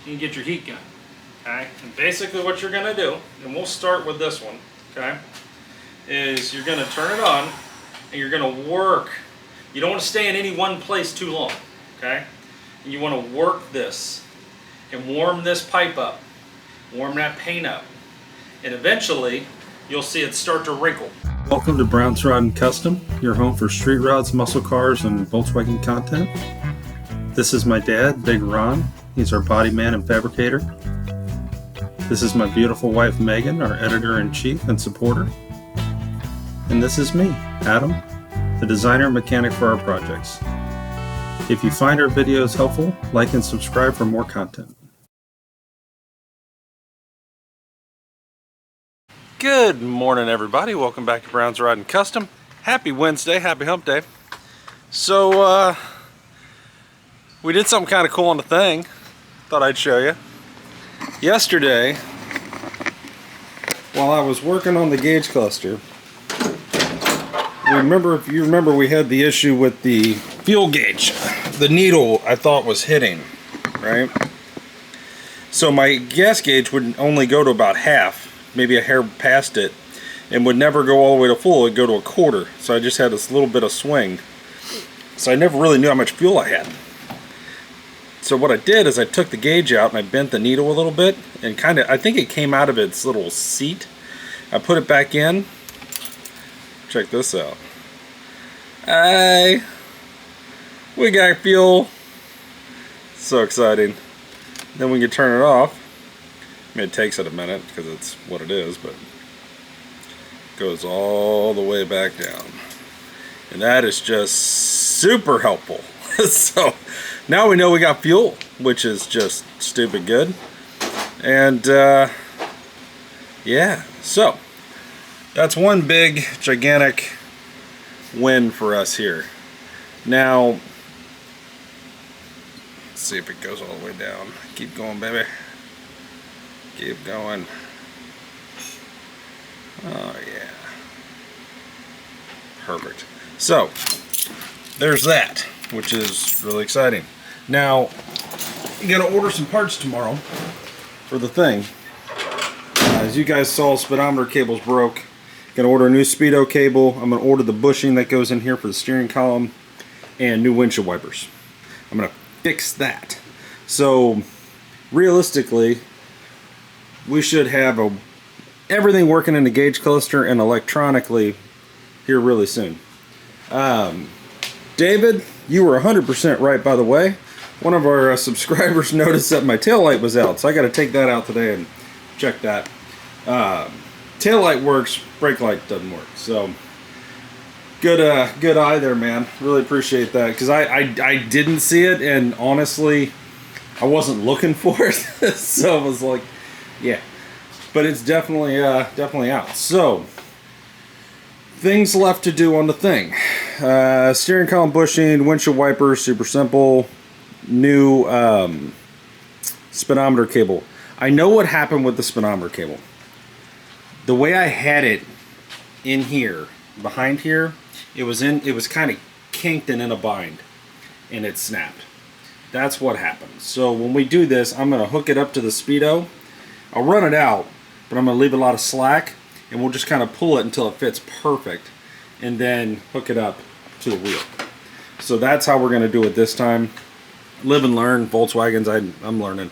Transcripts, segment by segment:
you can get your heat gun. Okay, and basically what you're going to do, and we'll start with this one, okay, is you're going to turn it on and you're going to work. You don't want to stay in any one place too long, okay? And you want to work this and warm this pipe up, warm that paint up, and eventually you'll see it start to wrinkle. Welcome to Brown's Rod and Custom, your home for street rods, muscle cars, and Volkswagen content. This is my dad, Big Ron. He's our body man and fabricator. This is my beautiful wife, Megan, our editor-in-chief and supporter. And this is me, Adam, the designer and mechanic for our projects. If you find our videos helpful, like and subscribe for more content. Good morning, everybody. Welcome back to Brown's Rod and Custom. Happy Wednesday, happy hump day. So, we did something kind of cool on the thing. Thought I'd show you. Yesterday, while I was working on the gauge cluster, if you remember, we had the issue with the fuel gauge. The needle, I thought, was hitting, right? So my gas gauge would only go to about half, maybe a hair past it, and would never go all the way to full. It'd go to a quarter. So I just had this little bit of swing. So I never really knew how much fuel I had. So what I did is I took the gauge out and I bent the needle a little bit, and I think it came out of its little seat. I put it back in. Check this out. We got fuel. So exciting. Then we can turn it off. I mean, it takes it a minute because it's what it is, but it goes all the way back down. And that is just super helpful. So now we know we got fuel, which is just stupid good. And yeah, so that's one big, gigantic win for us here. Now, let's see if it goes all the way down. Keep going, baby. Keep going. Oh, yeah. Perfect. So, there's that, which is really exciting. Now, you gotta order some parts tomorrow for the thing. As you guys saw, speedometer cable's broke. Gonna order a new speedo cable. I'm gonna order the bushing that goes in here for the steering column and new windshield wipers. I'm gonna fix that. So realistically, we should have everything working in the gauge cluster and electronically here really soon. David, you were 100% right, by the way. One of our subscribers noticed that my taillight was out, so I got to take that out today and check that. Taillight works, brake light doesn't work. So good eye there, man. Really appreciate that, because I didn't see it, and honestly, I wasn't looking for it. So I was like, yeah. But it's definitely out. So things left to do on the thing. Steering column bushing, windshield wipers, super simple. New speedometer cable. I know what happened with the speedometer cable. The way I had it in here, behind here, it was kind of kinked and in a bind, and it snapped. That's what happened. So when we do this, I'm going to hook it up to the speedo. I'll run it out, but I'm going to leave a lot of slack, and we'll just kind of pull it until it fits perfect, and then hook it up to the wheel. So that's how we're going to do it this time. Live and learn. Volkswagens, I'm learning.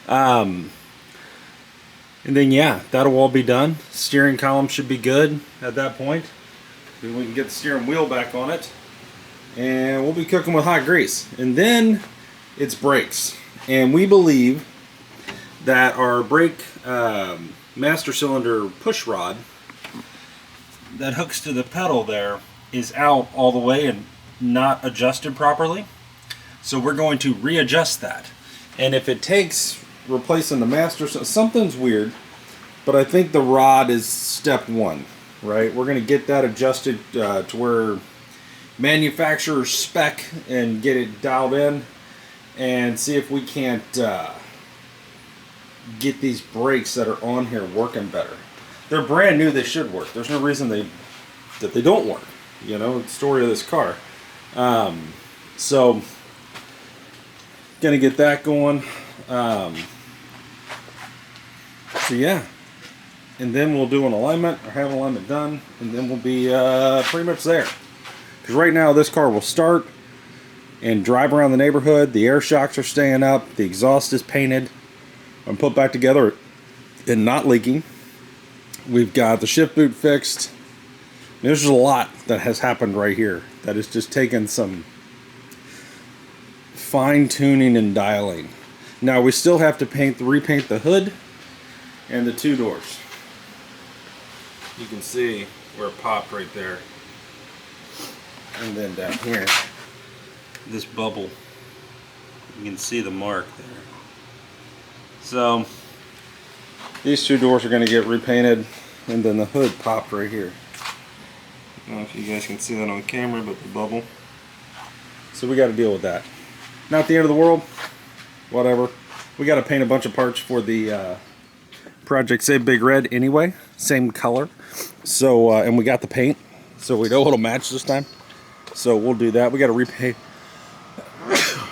And then yeah, that'll all be done. Steering column should be good at that point. Then we can get the steering wheel back on it, and we'll be cooking with hot grease. And then it's brakes, and we believe that our brake master cylinder push rod that hooks to the pedal there is out all the way and not adjusted properly. So we're going to readjust that. And if it takes replacing the master, something's weird, but I think the rod is step one, right? We're going to get that adjusted to where manufacturer spec and get it dialed in, and see if we can't get these brakes that are on here working better. They're brand new, they should work. There's no reason that they don't work. You know, the story of this car. So gonna get that going. So yeah, and then we'll do an alignment or have an alignment done, and then we'll be pretty much there. Because right now this car will start and drive around the neighborhood. The air shocks are staying up. The exhaust is painted and put back together and not leaking. We've got the shift boot fixed. There's a lot that has happened right here that has just taken some fine tuning and dialing. Now we still have to repaint the hood and the two doors. You can see where it popped right there. And then down here, this bubble, you can see the mark there. So these two doors are going to get repainted, and then the hood popped right here. I don't know if you guys can see that on camera, but the bubble. So we got to deal with that. Not the end of the world, whatever. We got to paint a bunch of parts for the Project Save Big Red anyway, same color. So and we got the paint, so we know it'll match this time. So we'll do that. We got to repaint,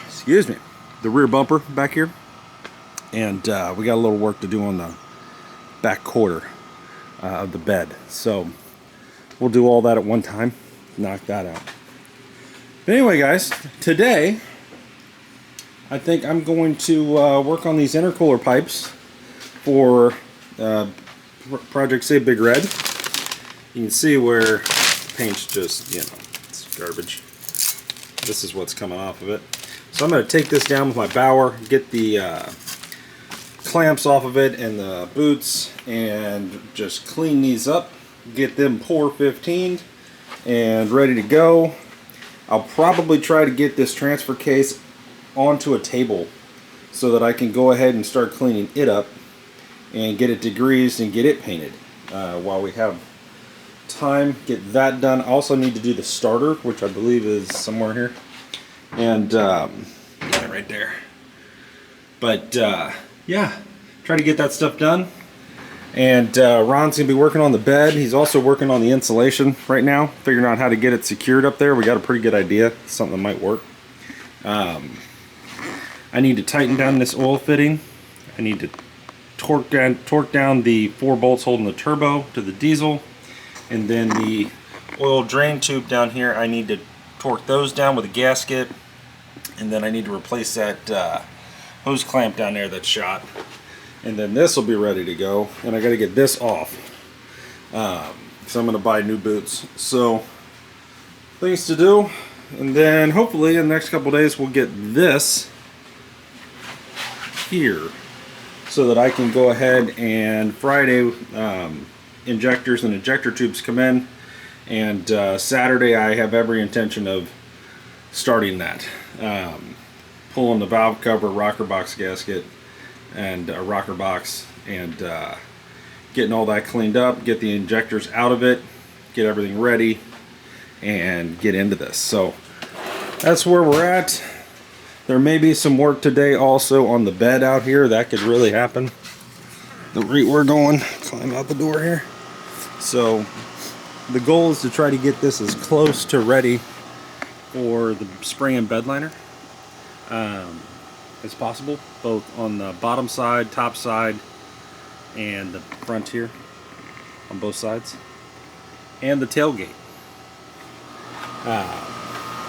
excuse me, the rear bumper back here, and we got a little work to do on the back quarter of the bed. So we'll do all that at one time, knock that out. But anyway, guys, today I think I'm going to work on these intercooler pipes for Project Save Big Red. You can see where the paint's just, you know, it's garbage. This is what's coming off of it. So I'm going to take this down with my Bauer, get the clamps off of it and the boots, and just clean these up, get them pour 15'd and ready to go. I'll probably try to get this transfer case onto a table so that I can go ahead and start cleaning it up and get it degreased and get it painted while we have time. Get that done. I also need to do the starter, which I believe is somewhere here, and yeah, right there. But yeah, try to get that stuff done. And Ron's gonna be working on the bed. He's also working on the insulation right now, figuring out how to get it secured up there. We got a pretty good idea, something that might work. I need to tighten down this oil fitting. I need to torque down the 4 bolts holding the turbo to the diesel, and then the oil drain tube down here, I need to torque those down with a gasket, and then I need to replace that hose clamp down there that's shot, and then this will be ready to go. And I got to get this off because I'm going to buy new boots. So things to do, and then hopefully in the next couple days we'll get this here so that I can go ahead and Friday injectors and ejector tubes come in, and Saturday I have every intention of starting that, pulling the valve cover, rocker box gasket, and a rocker box, and getting all that cleaned up, get the injectors out of it, get everything ready, and get into this. So that's where we're at. There may be some work today also on the bed out here. That could really happen. The rate we're going, climb out the door here. So the goal is to try to get this as close to ready for the spray and bed liner as possible, both on the bottom side, top side, and the front here on both sides, and the tailgate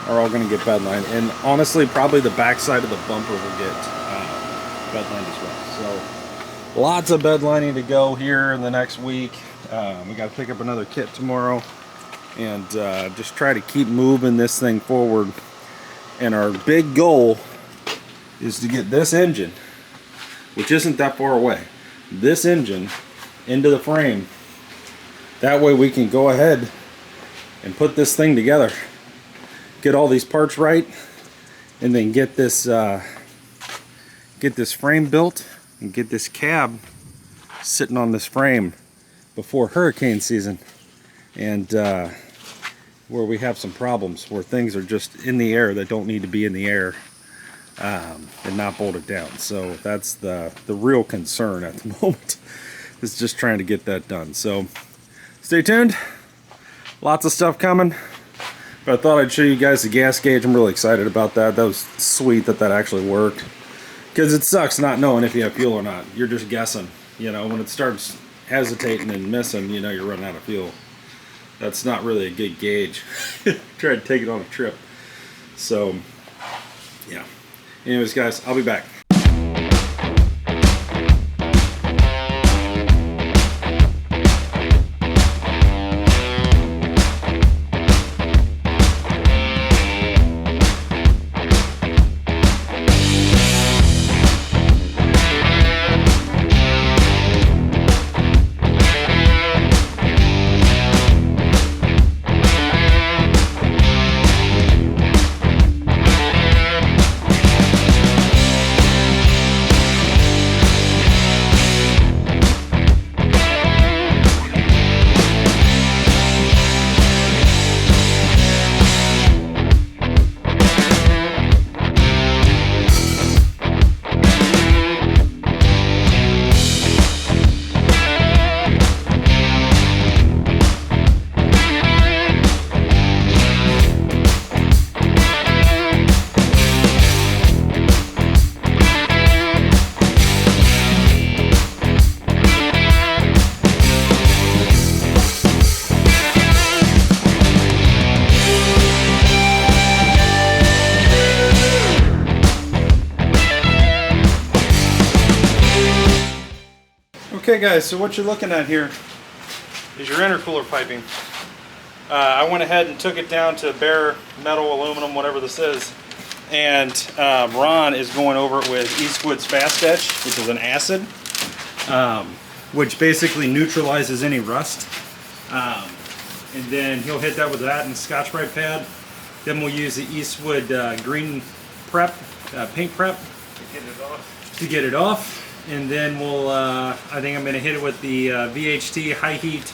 are all going to get bed lined, and honestly probably the back side of the bumper will get bed lined as well. So lots of bed lining to go here in the next week. We got to pick up another kit tomorrow, and just try to keep moving this thing forward. And our big goal is to get this engine, which isn't that far away, this engine into the frame. That way we can go ahead and put this thing together, get all these parts right, and then get this frame built and get this cab sitting on this frame before hurricane season, and where we have some problems where things are just in the air that don't need to be in the air, and not bolted down. So that's the real concern at the moment, is just trying to get that done. So stay tuned, lots of stuff coming. But I thought I'd show you guys the gas gauge. I'm really excited about that. That was sweet that actually worked. Because it sucks not knowing if you have fuel or not. You're just guessing. You know, when it starts hesitating and missing, you know you're running out of fuel. That's not really a good gauge. Try to take it on a trip. So, yeah. Anyways, guys, I'll be back. Okay guys, so what you're looking at here is your intercooler piping. I went ahead and took it down to bare metal, aluminum, whatever this is, and Ron is going over it with Eastwood's Fast Etch, which is an acid, which basically neutralizes any rust. And then he'll hit that with that and Scotch-Brite pad. Then we'll use the Eastwood green prep, paint prep to get it off. And then we'll, I think I'm going to hit it with the VHT high heat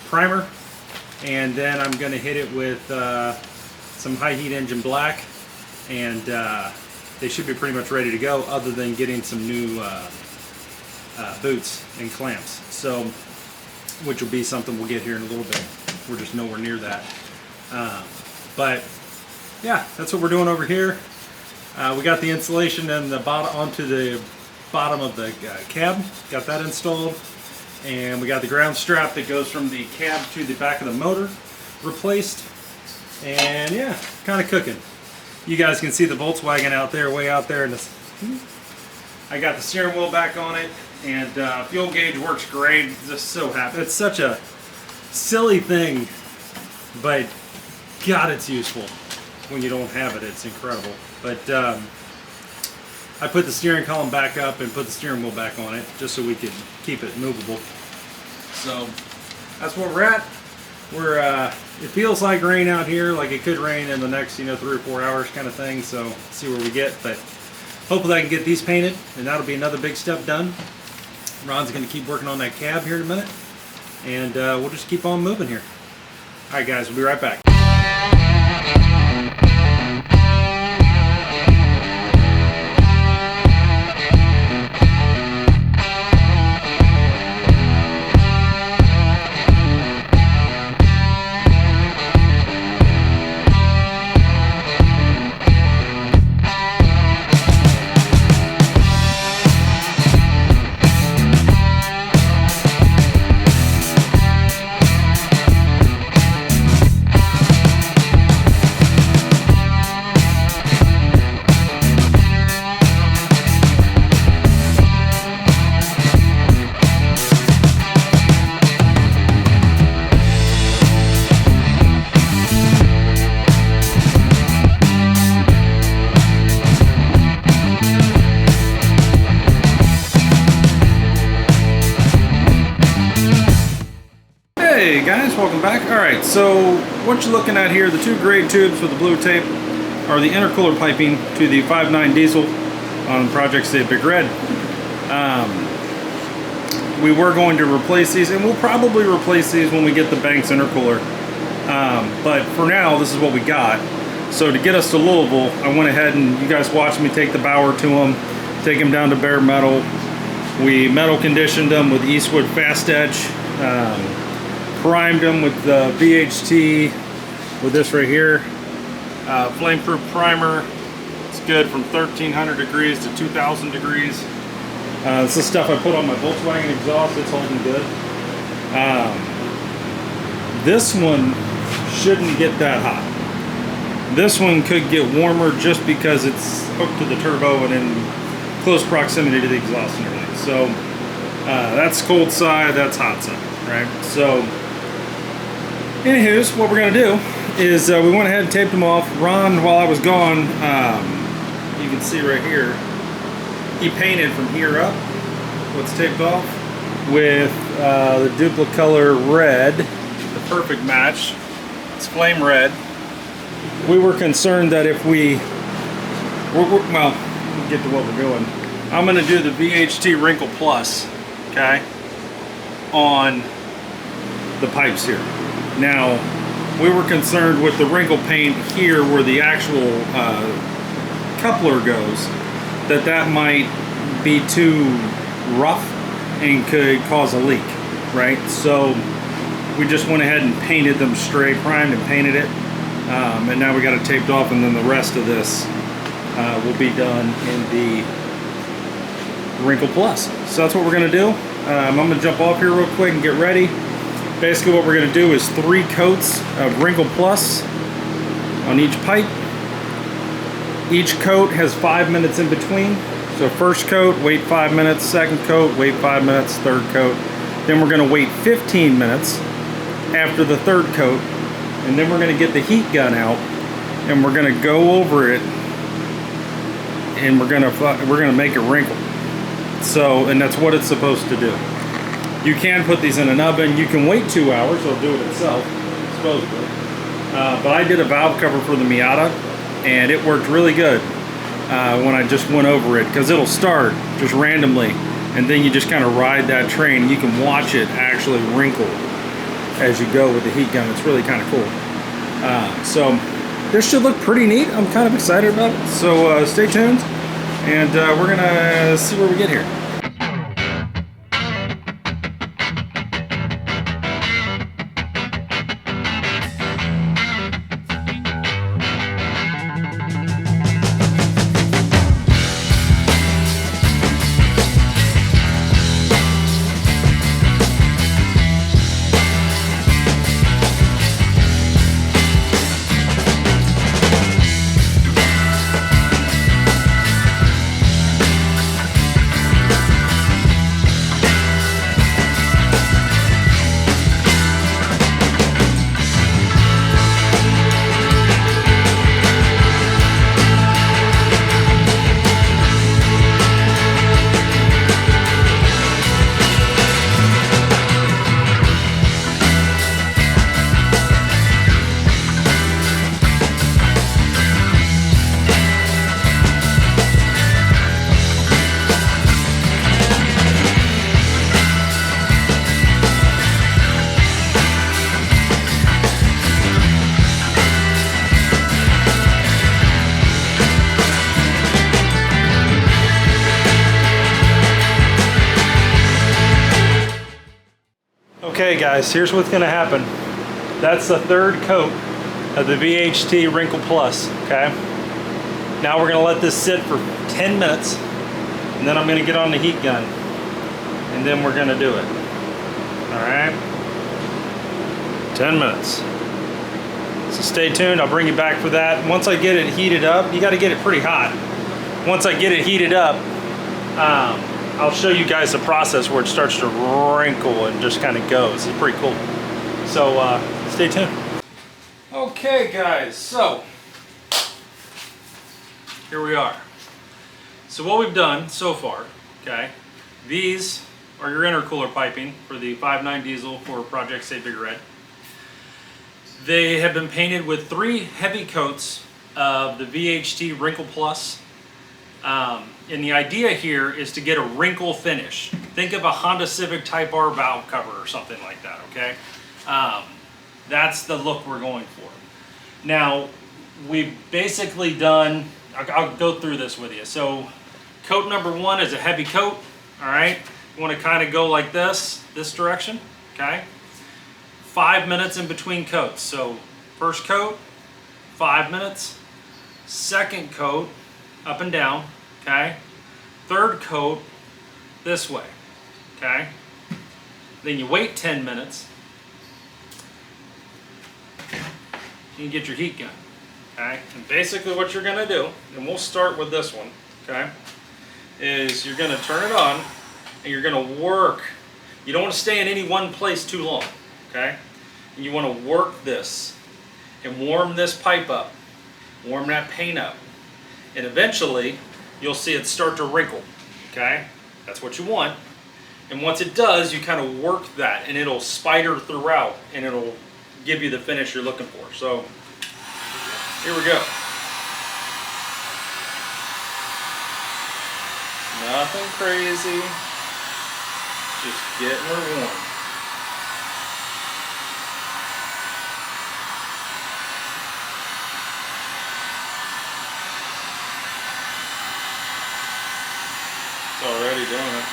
primer. And then I'm going to hit it with some high heat engine black. And they should be pretty much ready to go, other than getting some new boots and clamps. So, which will be something we'll get here in a little bit. We're just nowhere near that. But yeah, that's what we're doing over here. We got the insulation and the bottom onto the bottom of the cab, got that installed, and we got the ground strap that goes from the cab to the back of the motor replaced, and yeah, kind of cooking. You guys can see the Volkswagen out there, way out there, and I got the steering wheel back on it, and fuel gauge works great. Just so happy. It's such a silly thing, but God, it's useful when you don't have it. It's incredible. But I put the steering column back up and put the steering wheel back on it just so we could keep it movable. So that's where we're at. It feels like rain out here, like it could rain in the next 3 or 4 hours kind of thing. So see where we get, but hopefully I can get these painted and that'll be another big step done. Ron's going to keep working on that cab here in a minute, and we'll just keep on moving here. All right guys, we'll be right back. Hey guys, welcome back. Alright, so what you're looking at here, the two grade tubes with the blue tape are the intercooler piping to the 5.9 diesel on Project Save Big Red. We were going to replace these, and we'll probably replace these when we get the Banks intercooler. But for now, this is what we got. So to get us to Louisville, I went ahead and you guys watched me take the Bauer to them, take them down to bare metal. We metal conditioned them with Eastwood Fast Etch. Primed them with the VHT with this right here, flameproof primer, It's good from 1300 degrees to 2000 degrees. This is stuff I put on my Volkswagen exhaust. It's holding good. This one shouldn't get that hot. This one could get warmer just because it's hooked to the turbo and in close proximity to the exhaust and everything. So that's cold side, that's hot side, right? So anywho's, what we're gonna do is we went ahead and taped them off. Ron, while I was gone, you can see right here, he painted from here up what's taped off with the Duplicolor red, the perfect match. It's flame red. We were concerned that if well, we'll get to what we're doing. I'm going to do the VHT Wrinkle Plus, okay, on the pipes here. Now, we were concerned with the wrinkle paint here where the actual coupler goes, that might be too rough and could cause a leak, right? So we just went ahead and painted them straight, primed and painted it, and now we got it taped off, and then the rest of this will be done in the Wrinkle Plus. So that's what we're gonna do. I'm gonna jump off here real quick and get ready. Basically what we're gonna do is 3 coats of Wrinkle Plus on each pipe. Each coat has 5 minutes in between. So first coat, wait 5 minutes, second coat, wait 5 minutes, third coat. Then we're gonna wait 15 minutes after the third coat, and then we're gonna get the heat gun out and we're gonna go over it, and we're gonna make it wrinkle. So, and that's what it's supposed to do. You can put these in an oven. You can wait 2 hours, it'll do it itself, supposedly. But I did a valve cover for the Miata, and it worked really good when I just went over it, because it'll start just randomly, and then you just kind of ride that train. You can watch it actually wrinkle as you go with the heat gun. It's really kind of cool. So this should look pretty neat. I'm kind of excited about it. So stay tuned, and we're gonna see where we get here. Okay guys, here's what's gonna happen. That's the third coat of the VHT Wrinkle Plus, okay? Now we're gonna let this sit for 10 minutes, and then I'm gonna get on the heat gun, and then we're gonna do it. All right? 10 minutes. So stay tuned, I'll bring you back for that. Once I get it heated up, you gotta get it pretty hot. Once I get it heated up, I'll show you guys the process where it starts to wrinkle and just kind of goes. It's pretty cool. So stay tuned. Okay guys, so here we are. So what we've done so far, okay, these are your intercooler piping for the 5.9 diesel for Project Save Big Red. They have been painted with 3 heavy coats of the VHT Wrinkle Plus. And the idea here is to get a wrinkle finish. Think of a Honda Civic Type R valve cover or something like that, okay? That's the look we're going for. Now, we've basically done, I'll go through this with you. So, coat number 1 is a heavy coat, all right? You want to kind of go like this direction, okay? 5 minutes in between coats. So, first coat, 5 minutes. Second coat, up and down, okay? Third coat this way, okay? Then you wait 10 minutes. You get your heat gun, okay? And basically what you're gonna do, and we'll start with this one, okay, is you're gonna turn it on and you're gonna work. You don't wanna stay in any one place too long, okay? And you wanna work this and warm this pipe up, warm that paint up. And eventually, you'll see it start to wrinkle, okay? That's what you want. And once it does, you kind of work that and it'll spider throughout and it'll give you the finish you're looking for. So, here we go. Nothing crazy, just getting her warm. It's already doing it.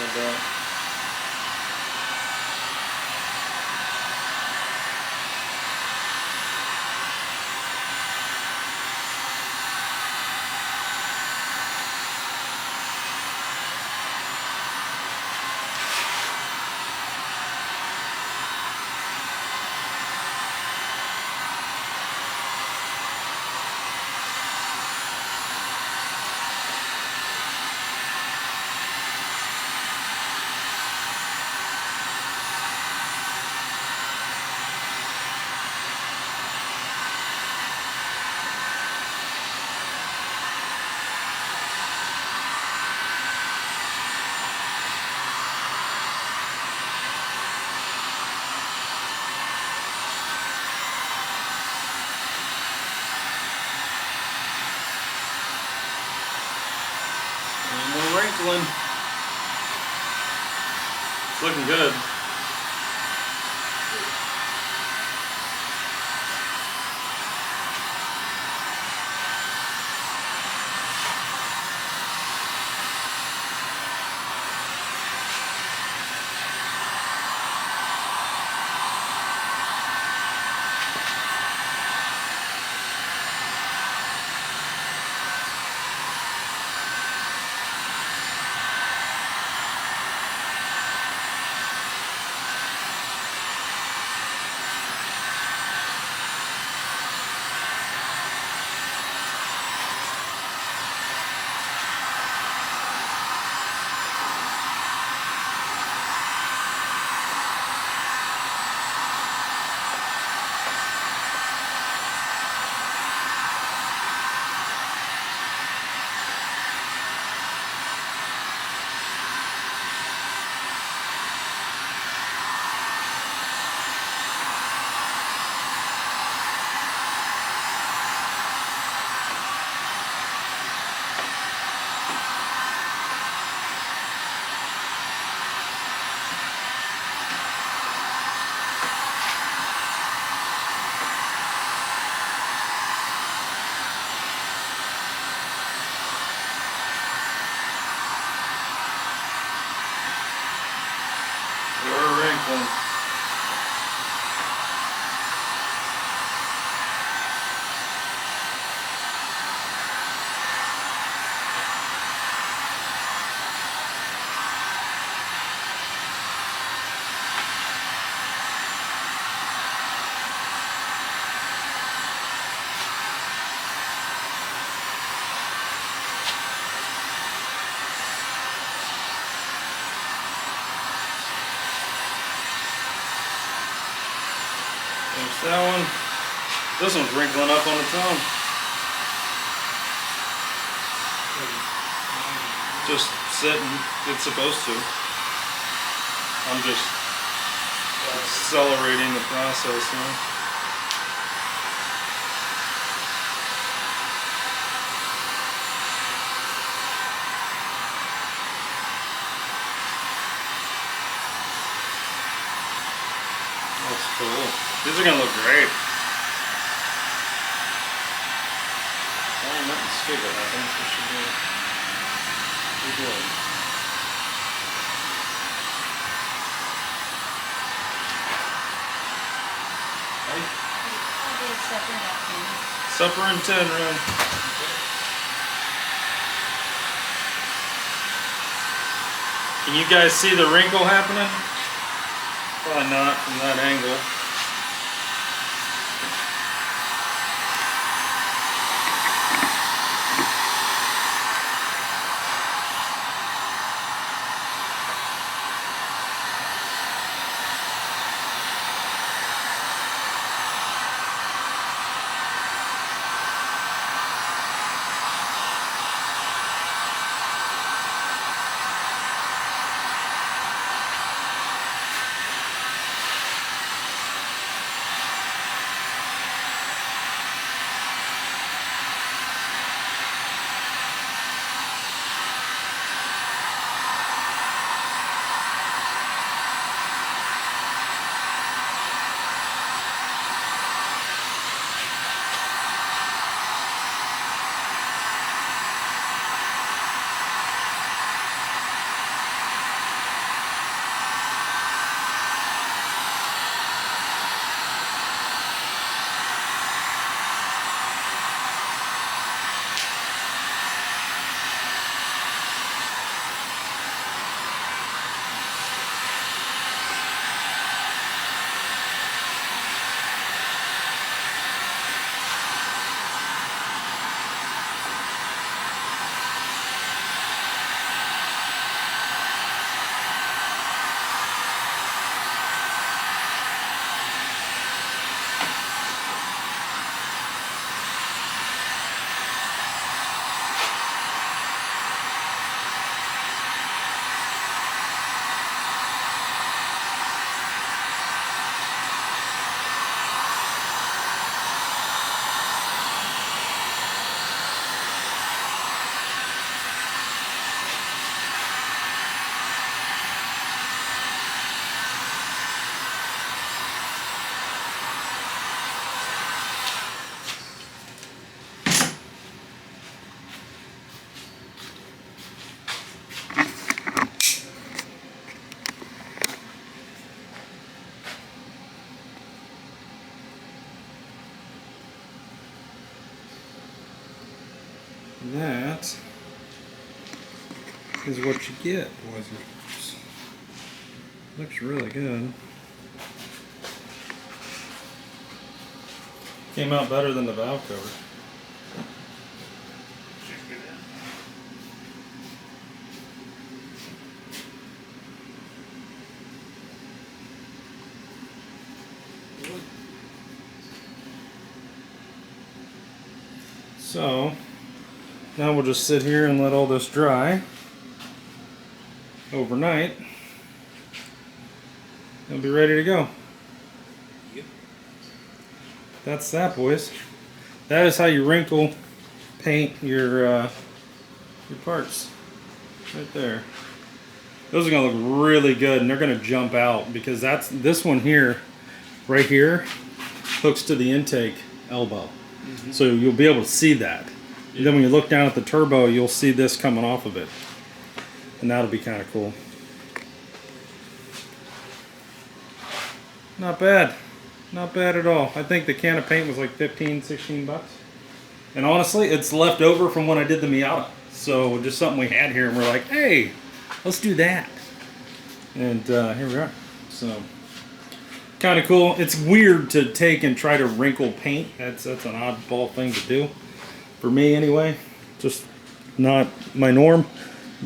Not bad. No wrinkling. It's looking good. Wrinkling. There's that one. This one's wrinkling up on its own. Just sitting. It's supposed to. I'm just accelerating the process now. That's cool. These are gonna look great. Oh, nothing stupid happens. This should be good. Supper and 10, right? Can you guys see the wrinkle happening? Probably not from that angle. That is what you get, boys and girls. Looks really good. Came out better than the valve cover. So now we'll just sit here and let all this dry overnight. It'll be ready to go. Yep. That's that, boys. That is how you wrinkle paint your parts. Right there. Those are gonna look really good, and they're gonna jump out because this one here, right here, hooks to the intake elbow. Mm-hmm. So you'll be able to see that. Yeah. And then when you look down at the turbo, you'll see this coming off of it. And that'll be kind of cool. Not bad. Not bad at all. I think the can of paint was like 15, 16 bucks. And honestly, it's left over from when I did the Miata. So just something we had here, and we're like, hey, let's do that. And here we are. So kind of cool. It's weird to take and try to wrinkle paint. That's an oddball thing to do. For me anyway. Just not my norm.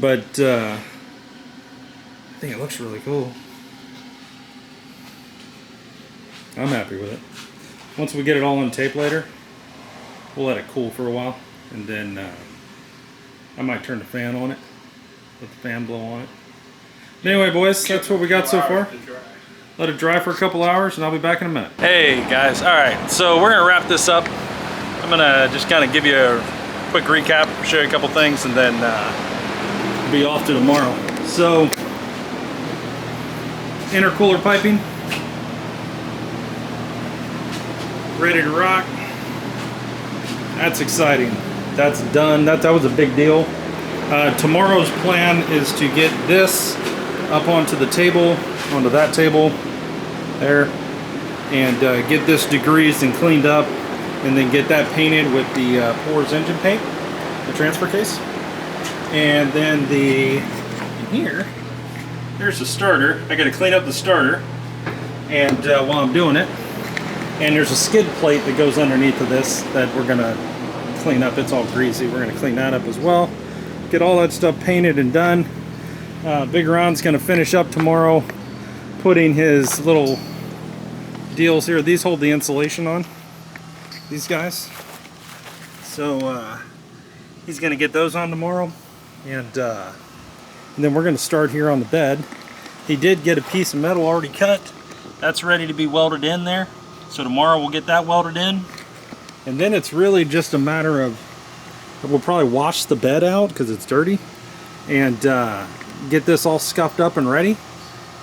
But I think it looks really cool. I'm happy with it. Once we get it all on tape later, we'll let it cool for a while, and then I might turn the fan on it, let the fan blow on it. But anyway, boys, that's what we got so far. Let it dry for a couple hours, and I'll be back in a minute. Hey guys, all right, so we're gonna wrap this up. I'm gonna just kind of give you a quick recap, show you a couple things, and then be off to tomorrow. So, intercooler piping. Ready to rock. That's exciting. That's done. That was a big deal. Tomorrow's plan is to get this up onto the table, onto that table there, and get this degreased and cleaned up, and then get that painted with the Pours engine paint, the transfer case. And then in here, There's the starter. I got to clean up the starter, and while I'm doing it, and there's a skid plate that goes underneath of this that we're gonna clean up. It's all greasy. We're gonna clean that up as well. Get all that stuff painted and done. Big Ron's gonna finish up tomorrow, putting his little deals here. These hold the insulation on. These guys. So he's gonna get those on tomorrow, and then we're gonna start here on the bed. He did get a piece of metal already cut. That's ready to be welded in there. So tomorrow we'll get that welded in. And then it's really just a matter of, we'll probably wash the bed out because it's dirty, and get this all scuffed up and ready.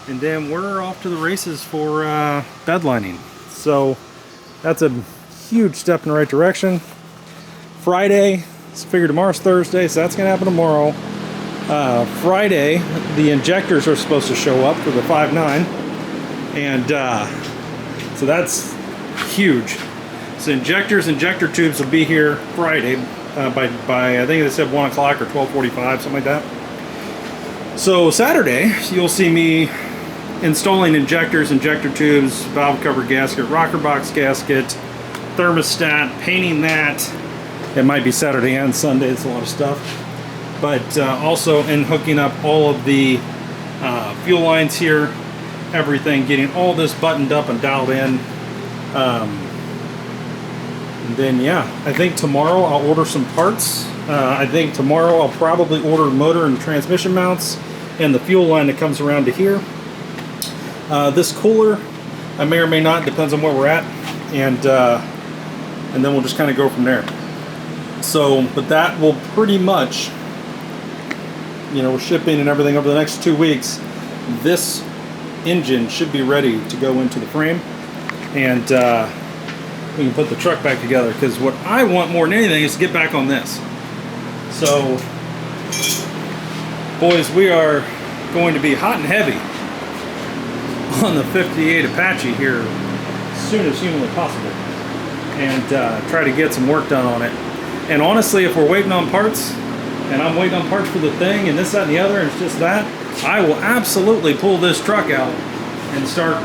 And then we're off to the races for bed lining. So that's a huge step in the right direction. Friday, so figure tomorrow's Thursday, so that's gonna happen tomorrow. Friday, the injectors are supposed to show up for the 5.9, and so that's huge. So injector tubes will be here Friday by I think they said 1 o'clock or 12:45, something like that. So Saturday, you'll see me installing injectors, injector tubes, valve cover gasket, rocker box gasket, thermostat, painting that. It might be Saturday and Sunday, it's a lot of stuff. But also in hooking up all of the fuel lines here, everything, getting all this buttoned up and dialed in. And then yeah, I think tomorrow I'll order some parts. I think tomorrow I'll probably order motor and transmission mounts and the fuel line that comes around to here. This cooler, I may or may not, depends on where we're at, and then we'll just kind of go from there. So, but that will pretty much, you know, shipping and everything over the next 2 weeks. This engine should be ready to go into the frame, and we can put the truck back together, because what I want more than anything is to get back on this. So boys, we are going to be hot and heavy on the 58 Apache here as soon as humanly possible, and try to get some work done on it. And honestly, if we're waiting on parts, and I'm waiting on parts for the thing and this, that, and the other, and it's just that, I will absolutely pull this truck out and start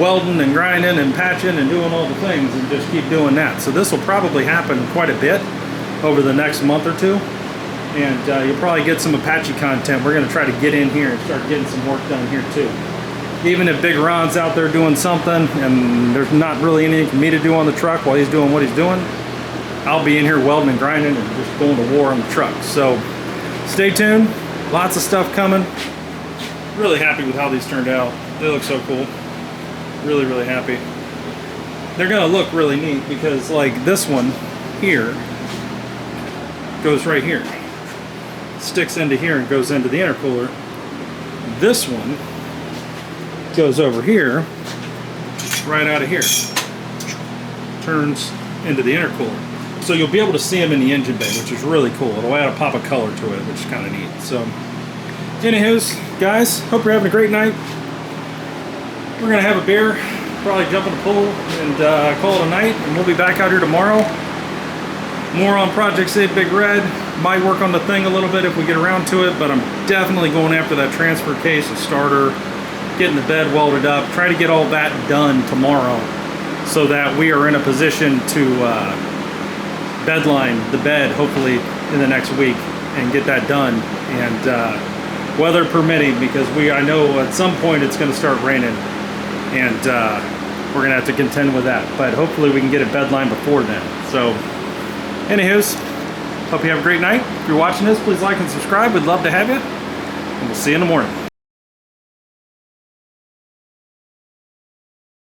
welding and grinding and patching and doing all the things, and just keep doing that. So this will probably happen quite a bit over the next month or two, and you'll probably get some Apache content. We're going to try to get in here and start getting some work done here too. Even if Big Ron's out there doing something and there's not really anything for me to do on the truck while he's doing what he's doing, I'll be in here welding and grinding and just going to war on the truck. So stay tuned, lots of stuff coming. Really happy with how these turned out. They look so cool. Really, really happy. They're gonna look really neat because, like, this one here goes right here. Sticks into here and goes into the intercooler. This one goes over here, right out of here. Turns into the intercooler. So you'll be able to see them in the engine bay, which is really cool. It'll add a pop of color to it, which is kind of neat. So, anywho's, guys, hope you're having a great night. We're gonna have a beer, probably jump in the pool, and call it a night. And we'll be back out here tomorrow. More on Project Save Big Red. Might work on the thing a little bit if we get around to it, but I'm definitely going after that transfer case, the starter, getting the bed welded up. Try to get all that done tomorrow, so that we are in a position to bedline the bed hopefully in the next week and get that done, and weather permitting, because I know at some point it's going to start raining, and we're going to have to contend with that, but hopefully we can get it bedline before then. So anywho's, hope you have a great night. If you're watching this, please like and subscribe. We'd love to have you, and we'll see you in the morning.